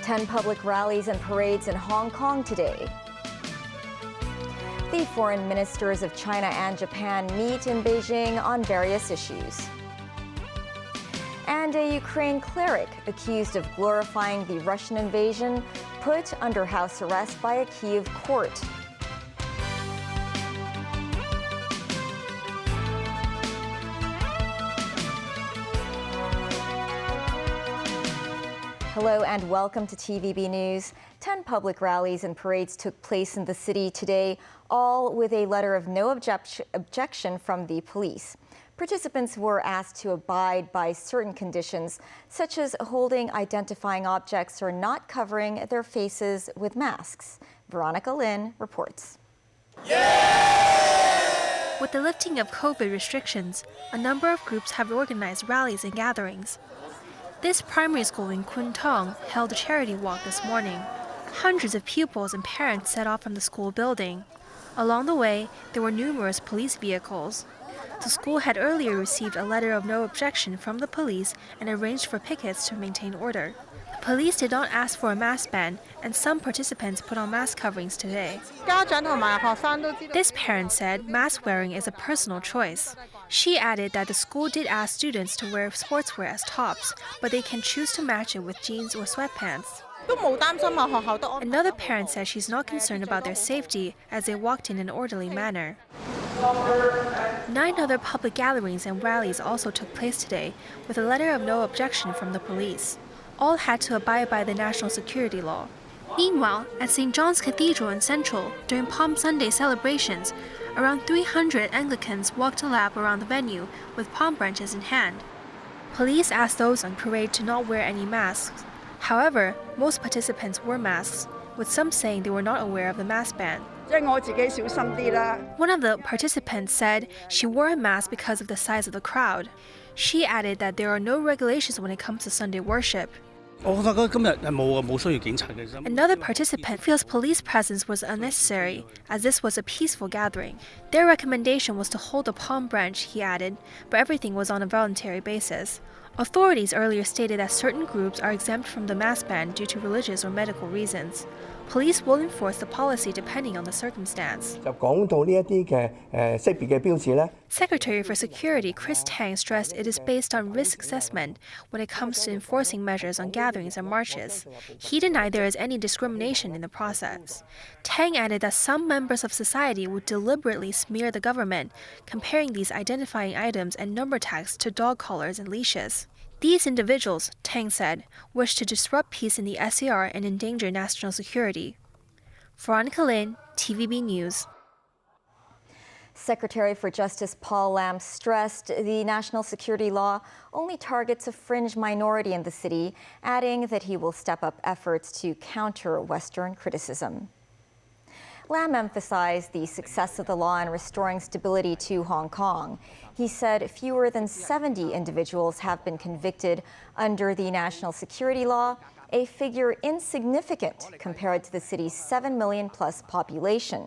Ten public rallies and parades in Hong Kong today. The foreign ministers of China and Japan meet in Beijing on various issues. And a Ukraine cleric accused of glorifying the Russian invasion put under house arrest by a Kyiv court. Hello and welcome to TVB News. 10 public rallies and parades took place in the city today, all with a letter of no objection from the police. Participants were asked to abide by certain conditions, such as holding identifying objects or not covering their faces with masks. Veronica Lin reports. With the lifting of COVID restrictions, a number of groups have organized rallies and gatherings. This primary school in Kwun Tong held a charity walk this morning. Hundreds of pupils and parents set off from the school building. Along the way, there were numerous police vehicles. The school had earlier received a letter of no objection from the police and arranged for pickets to maintain order. The police did not ask for a mask ban, and some participants put on mask coverings today. This parent said mask wearing is a personal choice. She added that the school did ask students to wear sportswear as tops, but they can choose to match it with jeans or sweatpants. Another parent said she's not concerned about their safety as they walked in an orderly manner. 9 other public gatherings and rallies also took place today, with a letter of no objection from the police. All had to abide by the national security law. Meanwhile, at St. John's Cathedral in Central, during Palm Sunday celebrations, around 300 Anglicans walked a lap around the venue with palm branches in hand. Police asked those on parade to not wear any masks. However, most participants wore masks, with some saying they were not aware of the mask ban. One of the participants said she wore a mask because of the size of the crowd. She added that there are no regulations when it comes to Sunday worship. Another participant feels police presence was unnecessary, as this was a peaceful gathering. Their recommendation was to hold a palm branch, he added, but everything was on a voluntary basis. Authorities earlier stated that certain groups are exempt from the mask ban due to religious or medical reasons. Police will enforce the policy depending on the circumstance. Secretary for Security Chris Tang stressed it is based on risk assessment when it comes to enforcing measures on gatherings and marches. He denied there is any discrimination in the process. Tang added that some members of society would deliberately smear the government, comparing these identifying items and number tags to dog collars and leashes. These individuals, Tang said, wish to disrupt peace in the SAR and endanger national security. Veronica Lin, TVB News. Secretary for Justice Paul Lam stressed the national security law only targets a fringe minority in the city, adding that he will step up efforts to counter Western criticism. Lam emphasized the success of the law in restoring stability to Hong Kong. He said fewer than 70 individuals have been convicted under the national security law, a figure insignificant compared to the city's 7 million-plus population.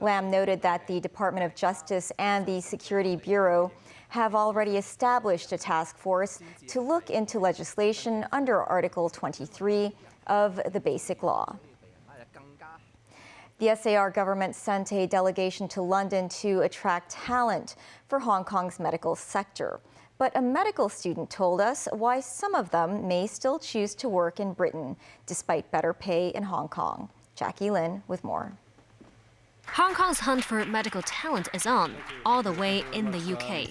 Lam noted that the Department of Justice and the Security Bureau have already established a task force to look into legislation under Article 23 of the Basic Law. The SAR government sent a delegation to London to attract talent for Hong Kong's medical sector. But a medical student told us why some of them may still choose to work in Britain, despite better pay in Hong Kong. Jackie Lin with more. Hong Kong's hunt for medical talent is on, all the way in the UK.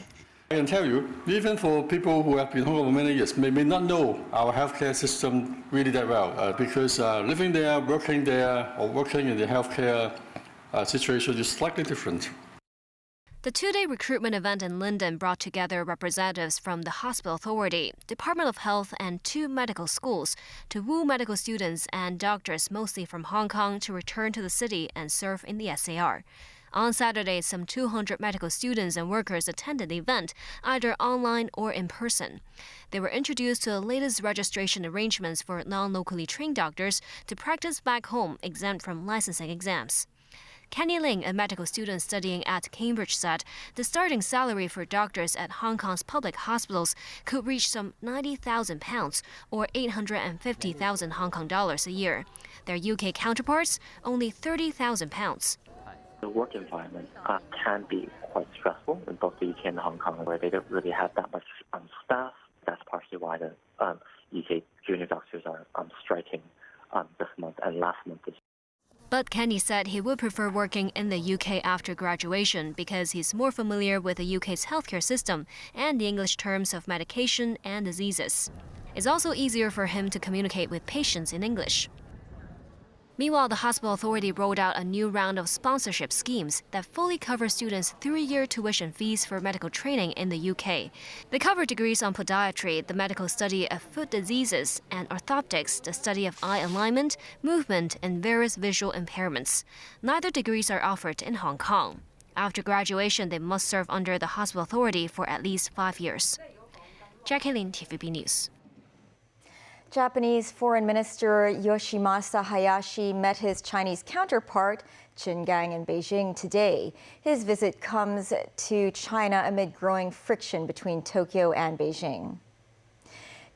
I can tell you, even for people who have been home for many years, may not know our healthcare system really that well, because living there, working there, or working in the healthcare situation is slightly different. The 2-day recruitment event in London brought together representatives from the Hospital Authority, Department of Health, and 2 medical schools to woo medical students and doctors, mostly from Hong Kong, to return to the city and serve in the SAR. On Saturday, some 200 medical students and workers attended the event, either online or in person. They were introduced to the latest registration arrangements for non-locally trained doctors to practice back home, exempt from licensing exams. Kenny Ling, a medical student studying at Cambridge, said the starting salary for doctors at Hong Kong's public hospitals could reach some £90,000 or 850,000 Hong Kong dollars a year. Their UK counterparts, only £30,000. The work environment can be quite stressful in both the UK and Hong Kong, where they don't really have that much staff. That's partially why the UK junior doctors are striking this month and last month. But Kenny said he would prefer working in the UK after graduation because he's more familiar with the UK's healthcare system and the English terms of medication and diseases. It's also easier for him to communicate with patients in English. Meanwhile, the hospital authority rolled out a new round of sponsorship schemes that fully cover students' 3-year tuition fees for medical training in the UK. They cover degrees on podiatry, the medical study of foot diseases, and orthoptics, the study of eye alignment, movement, and various visual impairments. Neither degrees are offered in Hong Kong. After graduation, they must serve under the hospital authority for at least 5 years. Jackie Lin, TVB News. Japanese Foreign Minister Yoshimasa Hayashi met his Chinese counterpart, Qin Gang, in Beijing today. His visit comes to China amid growing friction between Tokyo and Beijing.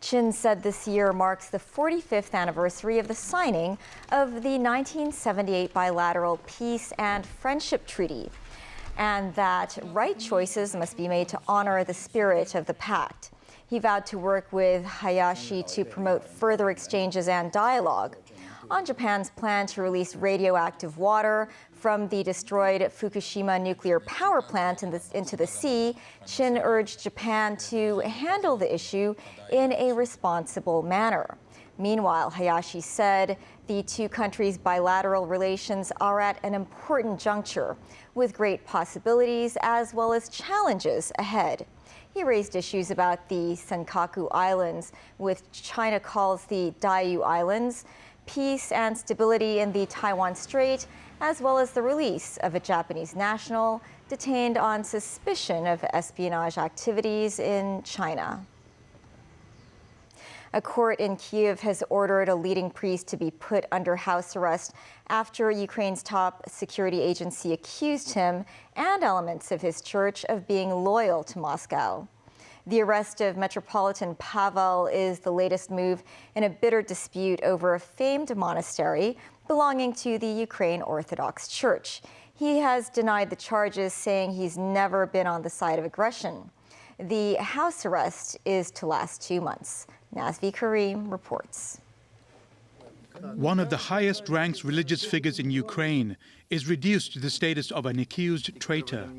Qin said this year marks the 45th anniversary of the signing of the 1978 bilateral peace and friendship treaty, and that right choices must be made to honor the spirit of the pact. He vowed to work with Hayashi to promote further exchanges and dialogue. On Japan's plan to release radioactive water from the destroyed Fukushima nuclear power plant into the sea, Qin urged Japan to handle the issue in a responsible manner. Meanwhile, Hayashi said the two countries' bilateral relations are at an important juncture, with great possibilities as well as challenges ahead. He raised issues about the Senkaku Islands, which China calls the Diaoyu Islands, peace and stability in the Taiwan Strait, as well as the release of a Japanese national detained on suspicion of espionage activities in China. A court in Kyiv has ordered a leading priest to be put under house arrest after Ukraine's top security agency accused him and elements of his church of being loyal to Moscow. The arrest of Metropolitan Pavel is the latest move in a bitter dispute over a famed monastery belonging to the Ukraine Orthodox Church. He has denied the charges, saying he's never been on the side of aggression. The house arrest is to last 2 months. Nazvi Karim reports. One of the highest-ranked religious figures in Ukraine is reduced to the status of an accused traitor,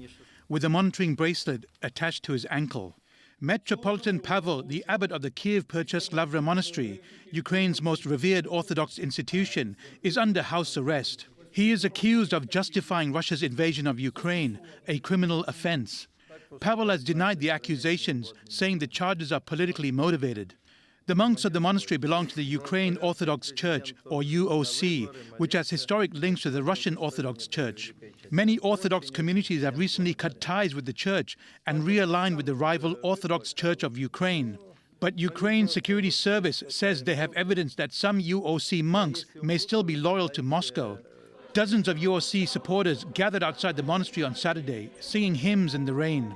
with a monitoring bracelet attached to his ankle. Metropolitan Pavel, the abbot of the Kiev-Perchessk Lavra Monastery, Ukraine's most revered Orthodox institution, is under house arrest. He is accused of justifying Russia's invasion of Ukraine, a criminal offense. Pavel has denied the accusations, saying the charges are politically motivated. The monks of the monastery belong to the Ukraine Orthodox Church, or UOC, which has historic links to the Russian Orthodox Church. Many Orthodox communities have recently cut ties with the church and realigned with the rival Orthodox Church of Ukraine. But Ukraine's security service says they have evidence that some UOC monks may still be loyal to Moscow. Dozens of UOC supporters gathered outside the monastery on Saturday, singing hymns in the rain.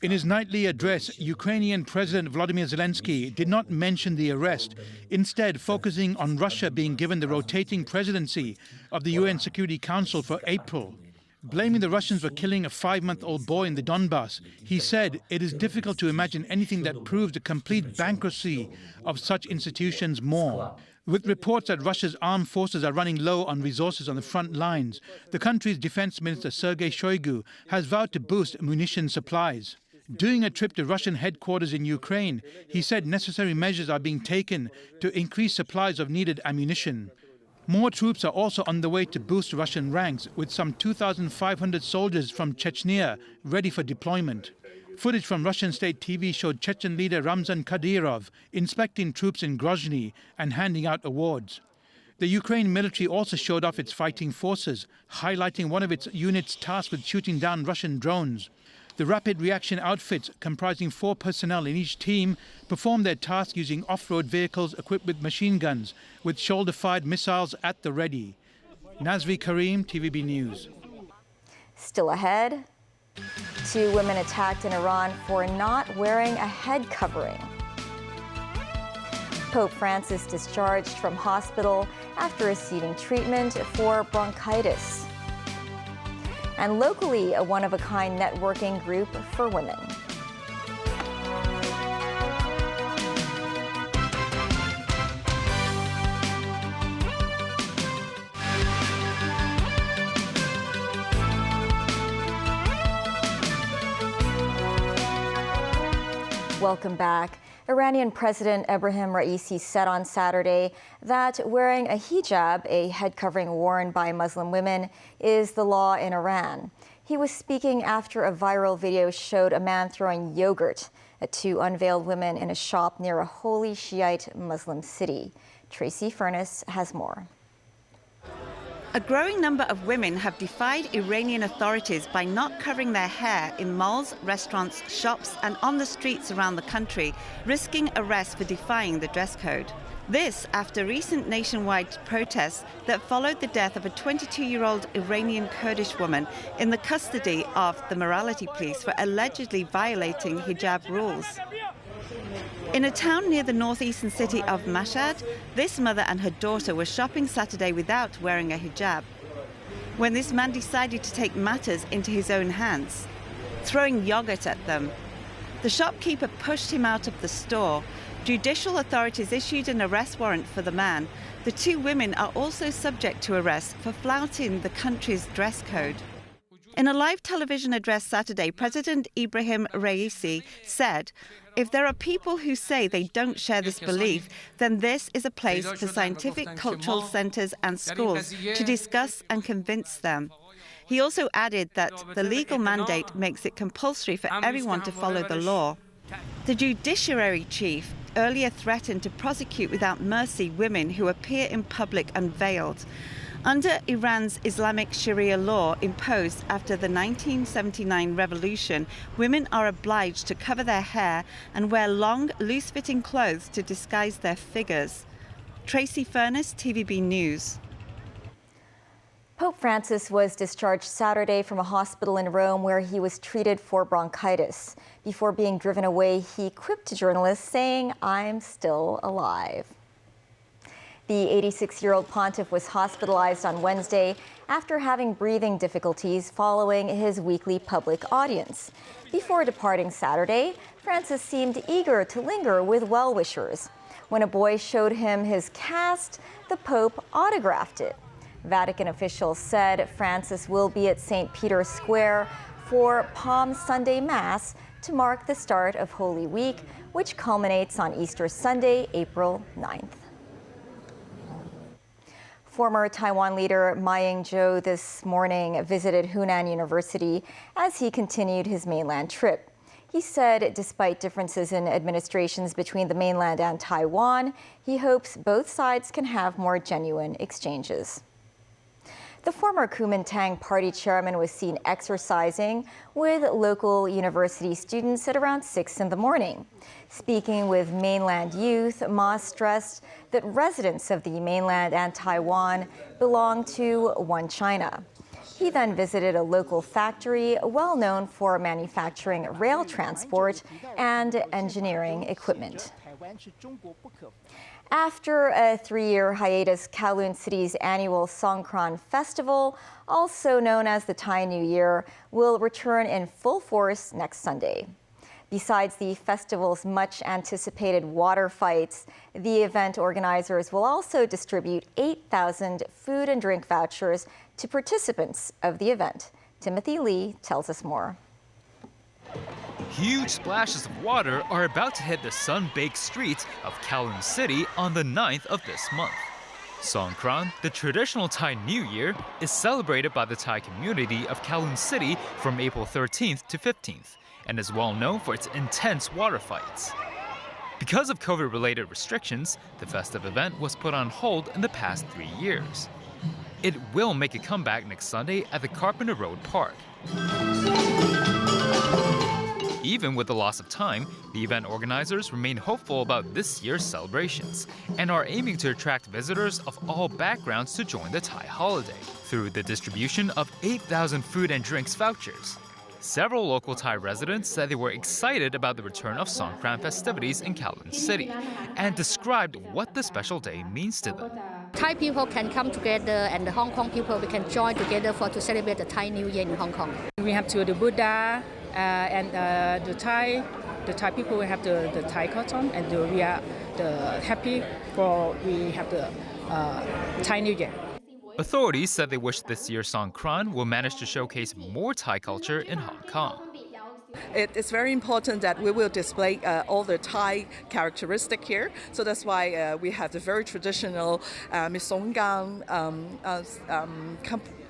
In his nightly address, Ukrainian President Volodymyr Zelensky did not mention the arrest, instead focusing on Russia being given the rotating presidency of the UN Security Council for April. Blaming the Russians for killing a 5-month-old boy in the Donbass, he said it is difficult to imagine anything that proves the complete bankruptcy of such institutions more. With reports that Russia's armed forces are running low on resources on the front lines, the country's defense minister Sergei Shoigu has vowed to boost munition supplies. During a trip to Russian headquarters in Ukraine, he said necessary measures are being taken to increase supplies of needed ammunition. More troops are also on the way to boost Russian ranks, with some 2,500 soldiers from Chechnya ready for deployment. Footage from Russian state TV showed Chechen leader Ramzan Kadyrov inspecting troops in Grozny and handing out awards. The Ukraine military also showed off its fighting forces, highlighting one of its units tasked with shooting down Russian drones. The rapid reaction outfits, comprising 4 personnel in each team, performed their task using off-road vehicles equipped with machine guns, with shoulder-fired missiles at the ready. Nazvi Karim, TVB News. Still ahead, 2 women attacked in Iran for not wearing a head covering. Pope Francis discharged from hospital after receiving treatment for bronchitis. And locally, a one-of-a-kind networking group for women. Welcome back. Iranian President Ebrahim Raisi said on Saturday that wearing a hijab, a head covering worn by Muslim women, is the law in Iran. He was speaking after a viral video showed a man throwing yogurt at 2 unveiled women in a shop near a holy Shiite Muslim city. Tracy Furness has more. A growing number of women have defied Iranian authorities by not covering their hair in malls, restaurants, shops and on the streets around the country, risking arrest for defying the dress code. This after recent nationwide protests that followed the death of a 22-year-old Iranian Kurdish woman in the custody of the morality police for allegedly violating hijab rules. In a town near the northeastern city of Mashhad, this mother and her daughter were shopping Saturday without wearing a hijab, when this man decided to take matters into his own hands, throwing yogurt at them. The shopkeeper pushed him out of the store. Judicial authorities issued an arrest warrant for the man. The 2 women are also subject to arrest for flouting the country's dress code. In a live television address Saturday, President Ebrahim Raisi said, "If there are people who say they don't share this belief, then this is a place for scientific cultural centers and schools to discuss and convince them." He also added that the legal mandate makes it compulsory for everyone to follow the law. The judiciary chief earlier threatened to prosecute without mercy women who appear in public unveiled. Under Iran's Islamic Sharia law imposed after the 1979 revolution, women are obliged to cover their hair and wear long, loose-fitting clothes to disguise their figures. Tracy Furness, TVB News. Pope Francis was discharged Saturday from a hospital in Rome where he was treated for bronchitis. Before being driven away, he quipped to journalists saying, "I'm still alive." The 86-year-old pontiff was hospitalized on Wednesday after having breathing difficulties following his weekly public audience. Before departing Saturday, Francis seemed eager to linger with well-wishers. When a boy showed him his cast, the Pope autographed it. Vatican officials said Francis will be at St. Peter's Square for Palm Sunday Mass to mark the start of Holy Week, which culminates on Easter Sunday, April 9th. Former Taiwan leader Ma Ying-jeou this morning visited Hunan University as he continued his mainland trip. He said despite differences in administrations between the mainland and Taiwan, he hopes both sides can have more genuine exchanges. The former Kuomintang party chairman was seen exercising with local university students at around 6 in the morning. Speaking with mainland youth, Ma stressed that residents of the mainland and Taiwan belong to one China. He then visited a local factory well known for manufacturing rail transport and engineering equipment. After a 3-year hiatus, Kowloon City's annual Songkran festival, also known as the Thai New Year, will return in full force next Sunday. Besides the festival's much-anticipated water fights, the event organizers will also distribute 8,000 food and drink vouchers to participants of the event. Timothy Lee tells us more. Huge splashes of water are about to hit the sun-baked streets of Kowloon City on the 9th of this month. Songkran, the traditional Thai New Year, is celebrated by the Thai community of Kowloon City from April 13th to 15th and is well known for its intense water fights. Because of COVID-related restrictions, the festive event was put on hold in the past 3 years. It will make a comeback next Sunday at the Carpenter Road Park. Even with the loss of time, the event organizers remain hopeful about this year's celebrations and are aiming to attract visitors of all backgrounds to join the Thai holiday through the distribution of 8,000 food and drinks vouchers. Several local Thai residents said they were excited about the return of Songkran festivities in Kowloon City and described what the special day means to them. Thai people can come together and the Hong Kong people, we can join together to celebrate the Thai New Year in Hong Kong. We have the Buddha and the Thai people, we have the Thai custom, and we are happy we have the Thai New Year. Authorities said they wish this year's Songkran will manage to showcase more Thai culture in Hong Kong. It's very important that we will display all the Thai characteristics here. So that's why we have the very traditional Songkran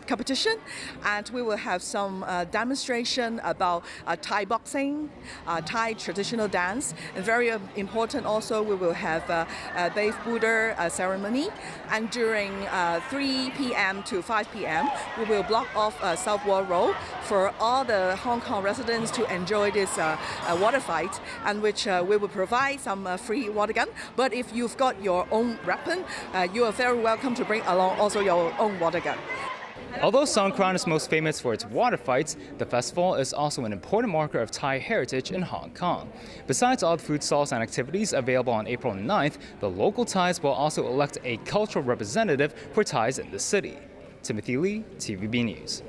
competition, and we will have some demonstration about Thai boxing, Thai traditional dance, and very important also we will have a Bathe Buddha ceremony, and during 3 p.m. to 5 p.m. we will block off South Wall Road for all the Hong Kong residents to enjoy this water fight, and which we will provide some free water gun, but if you've got your own weapon, you are very welcome to bring along also your own water gun. Although Songkran is most famous for its water fights, the festival is also an important marker of Thai heritage in Hong Kong. Besides all the food stalls and activities available on April 9th, the local Thais will also elect a cultural representative for Thais in the city. Timothy Lee, TVB News.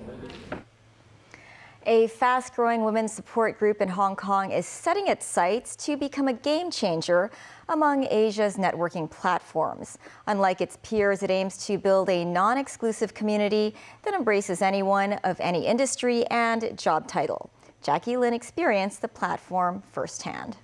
A fast-growing women's support group in Hong Kong is setting its sights to become a game changer among Asia's networking platforms. Unlike its peers, it aims to build a non-exclusive community that embraces anyone of any industry and job title. Jackie Lin experienced the platform firsthand.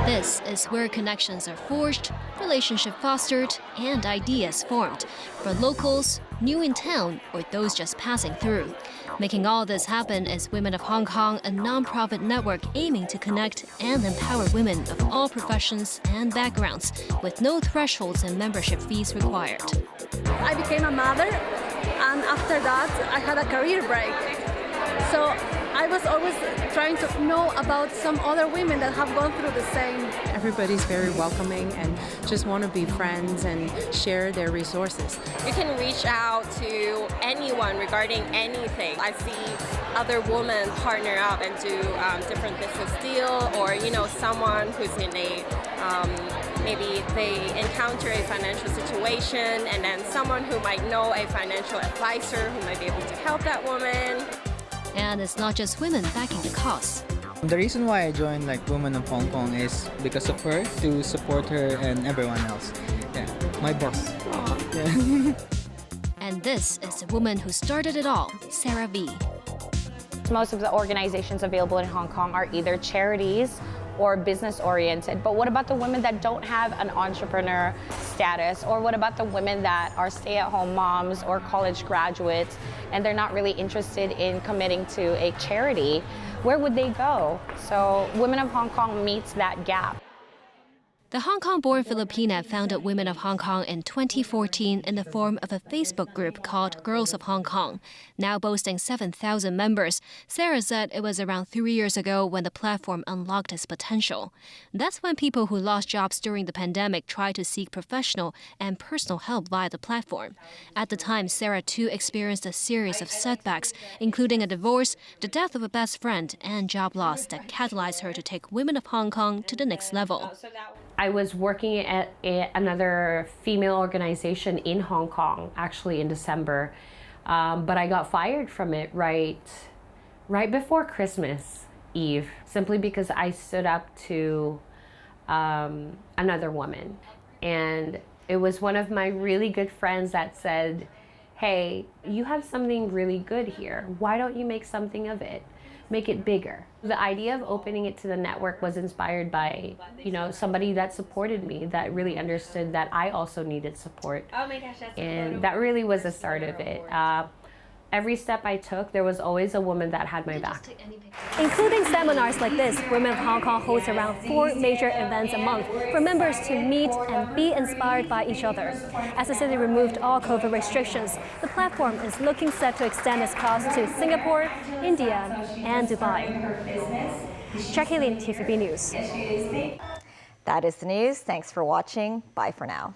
This is where connections are forged, relationships fostered, and ideas formed for locals, new in town, or those just passing through. Making all this happen is Women of Hong Kong, a non-profit network aiming to connect and empower women of all professions and backgrounds with no thresholds and membership fees required. I became a mother, and after that I had a career break. So I was always trying to know about some other women that have gone through the same. Everybody's very welcoming and just want to be friends and share their resources. You can reach out to anyone regarding anything. I see other women partner up and do different business deal, or someone who's in a maybe they encounter a financial situation, and then someone who might know a financial advisor who might be able to help that woman. And it's not just women backing the cause. The reason why I joined Women of Hong Kong is because of her, to support her and everyone else. Yeah, my boss. Yeah. And this is the woman who started it all, Sarah V. Most of the organizations available in Hong Kong are either charities or business-oriented. But what about the women that don't have an entrepreneur status? Or what about the women that are stay-at-home moms or college graduates and they're not really interested in committing to a charity? Where would they go? So Women of Hong Kong meets that gap. The Hong Kong-born Filipina founded Women of Hong Kong in 2014 in the form of a Facebook group called Girls of Hong Kong. Now boasting 7,000 members, Sarah said it was around 3 years ago when the platform unlocked its potential. That's when people who lost jobs during the pandemic tried to seek professional and personal help via the platform. At the time, Sarah too experienced a series of setbacks, including a divorce, the death of a best friend, and job loss that catalyzed her to take Women of Hong Kong to the next level. I was working at another female organization in Hong Kong, actually in December, but I got fired from it right before Christmas Eve, simply because I stood up to another woman. And it was one of my really good friends that said, hey, you have something really good here. Why don't you make something of it? Make it bigger. The idea of opening it to the network was inspired by, somebody that supported me, that really understood that I also needed support. Oh my gosh, that's and that really was the start of it. Every step I took, there was always a woman that had my back. Including seminars like this, Women of Hong Kong hosts around 4 major events a month for members to meet and be inspired by each other. As the city removed all COVID restrictions, the platform is looking set to extend its cause to Singapore, India, and Dubai. Jackie Lin, TVB News. That is the news. Thanks for watching. Bye for now.